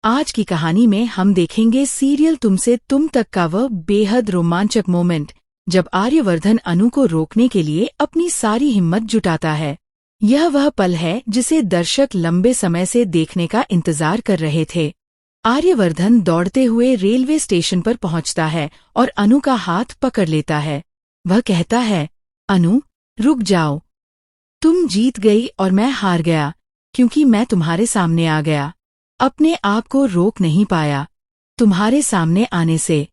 आज की कहानी में हम देखेंगे सीरियल तुमसे तुम तक का वह बेहद रोमांचक मोमेंट जब आर्यवर्धन अनु को रोकने के लिए अपनी सारी हिम्मत जुटाता है। यह वह पल है जिसे दर्शक लंबे समय से देखने का इंतजार कर रहे थे। आर्यवर्धन दौड़ते हुए रेलवे स्टेशन पर पहुंचता है और अनु का हाथ पकड़ लेता है। वह कहता है, अनु, रुक जाओ। तुम जीत गई और मैं हार गया, क्योंकि मैं तुम्हारे सामने आ गया। अपने आप को रोक नहीं पाया तुम्हारे सामने आने से।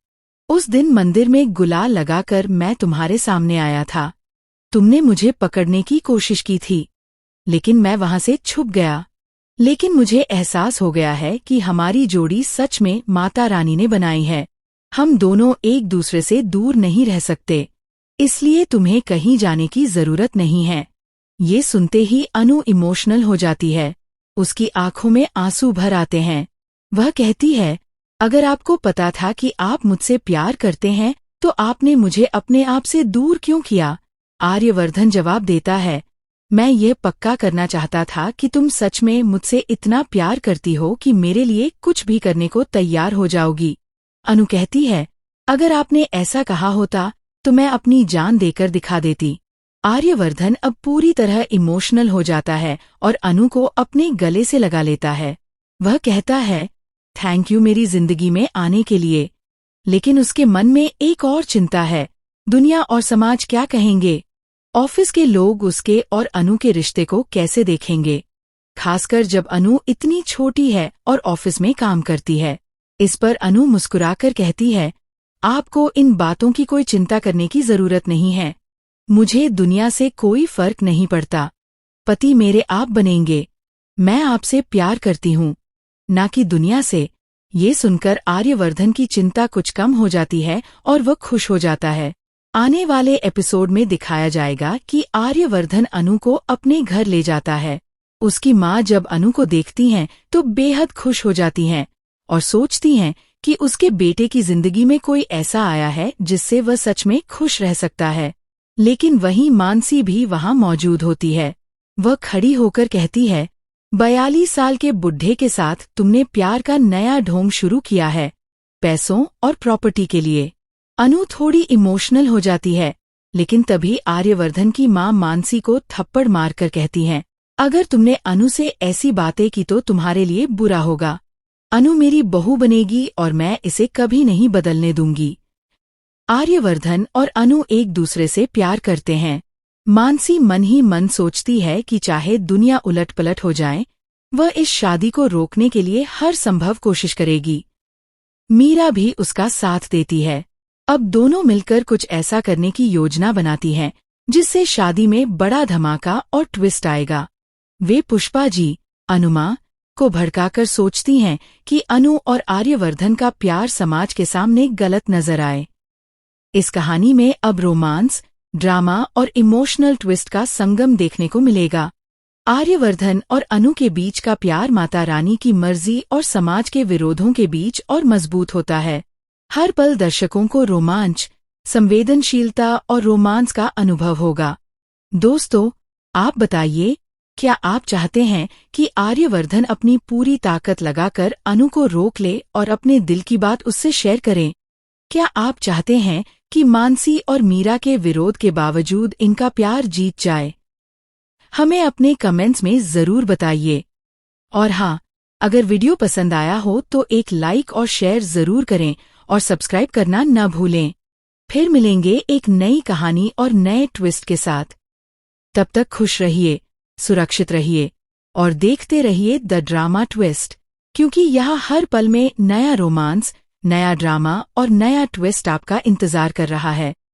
उस दिन मंदिर में गुलाल लगाकर मैं तुम्हारे सामने आया था। तुमने मुझे पकड़ने की कोशिश की थी, लेकिन मैं वहां से छुप गया। लेकिन मुझे एहसास हो गया है कि हमारी जोड़ी सच में माता रानी ने बनाई है। हम दोनों एक दूसरे से दूर नहीं रह सकते, इसलिए तुम्हें कहीं जाने की जरूरत नहीं है। ये सुनते ही अनु इमोशनल हो जाती है। उसकी आंखों में आंसू भर आते हैं। वह कहती है, अगर आपको पता था कि आप मुझसे प्यार करते हैं तो आपने मुझे अपने आप से दूर क्यों किया? आर्यवर्धन जवाब देता है, मैं ये पक्का करना चाहता था कि तुम सच में मुझसे इतना प्यार करती हो कि मेरे लिए कुछ भी करने को तैयार हो जाओगी। अनु कहती है, अगर आपने ऐसा कहा होता तो मैं अपनी जान देकर दिखा देती। आर्यवर्धन अब पूरी तरह इमोशनल हो जाता है और अनु को अपने गले से लगा लेता है। वह कहता है, थैंक यू मेरी जिंदगी में आने के लिए। लेकिन उसके मन में एक और चिंता है, दुनिया और समाज क्या कहेंगे? ऑफिस के लोग उसके और अनु के रिश्ते को कैसे देखेंगे, खासकर जब अनु इतनी छोटी है और ऑफिस में काम करती है। इस पर अनु मुस्कुराकर कहती है, आपको इन बातों की कोई चिंता करने की जरूरत नहीं है। मुझे दुनिया से कोई फर्क नहीं पड़ता। पति मेरे आप बनेंगे। मैं आपसे प्यार करती हूँ, ना कि दुनिया से। ये सुनकर आर्यवर्धन की चिंता कुछ कम हो जाती है और वह खुश हो जाता है। आने वाले एपिसोड में दिखाया जाएगा कि आर्यवर्धन अनु को अपने घर ले जाता है। उसकी माँ जब अनु को देखती हैं तो बेहद खुश हो जाती हैं और सोचती हैं कि उसके बेटे की जिंदगी में कोई ऐसा आया है जिससे वह सच में खुश रह सकता है। लेकिन वहीं मानसी भी वहां मौजूद होती है। वह खड़ी होकर कहती है, 42 साल के बुढ़े के साथ तुमने प्यार का नया ढोंग शुरू किया है, पैसों और प्रॉपर्टी के लिए। अनु थोड़ी इमोशनल हो जाती है, लेकिन तभी आर्यवर्धन की मां मानसी को थप्पड़ मारकर कहती हैं, अगर तुमने अनु से ऐसी बातें की तो तुम्हारे लिए बुरा होगा। अनु मेरी बहू बनेगी और मैं इसे कभी नहीं बदलने दूंगी। आर्यवर्धन और अनु एक दूसरे से प्यार करते हैं। मानसी मन ही मन सोचती है कि चाहे दुनिया उलट-पलट हो जाए, वह इस शादी को रोकने के लिए हर संभव कोशिश करेगी। मीरा भी उसका साथ देती है। अब दोनों मिलकर कुछ ऐसा करने की योजना बनाती हैं जिससे शादी में बड़ा धमाका और ट्विस्ट आएगा। वे पुष्पा जी, अनुमा को भड़काकर सोचती हैं कि अनु और आर्यवर्धन का प्यार समाज के सामने गलत नजर आए। इस कहानी में अब रोमांस, ड्रामा और इमोशनल ट्विस्ट का संगम देखने को मिलेगा। आर्यवर्धन और अनु के बीच का प्यार माता रानी की मर्जी और समाज के विरोधों के बीच और मजबूत होता है। हर पल दर्शकों को रोमांच, संवेदनशीलता और रोमांस का अनुभव होगा। दोस्तों, आप बताइए, क्या आप चाहते हैं कि आर्यवर्धन अपनी पूरी ताकत लगाकर अनु को रोक ले और अपने दिल की बात उससे शेयर करें? क्या आप चाहते हैं कि मानसी और मीरा के विरोध के बावजूद इनका प्यार जीत जाए? हमें अपने कमेंट्स में जरूर बताइए। और हाँ, अगर वीडियो पसंद आया हो तो एक लाइक और शेयर जरूर करें और सब्सक्राइब करना न भूलें। फिर मिलेंगे एक नई कहानी और नए ट्विस्ट के साथ। तब तक खुश रहिए, सुरक्षित रहिए और देखते रहिए द ड्रामा ट्विस्ट, क्योंकि यहाँ हर पल में नया रोमांस, नया ड्रामा और नया ट्विस्ट आपका इंतजार कर रहा है।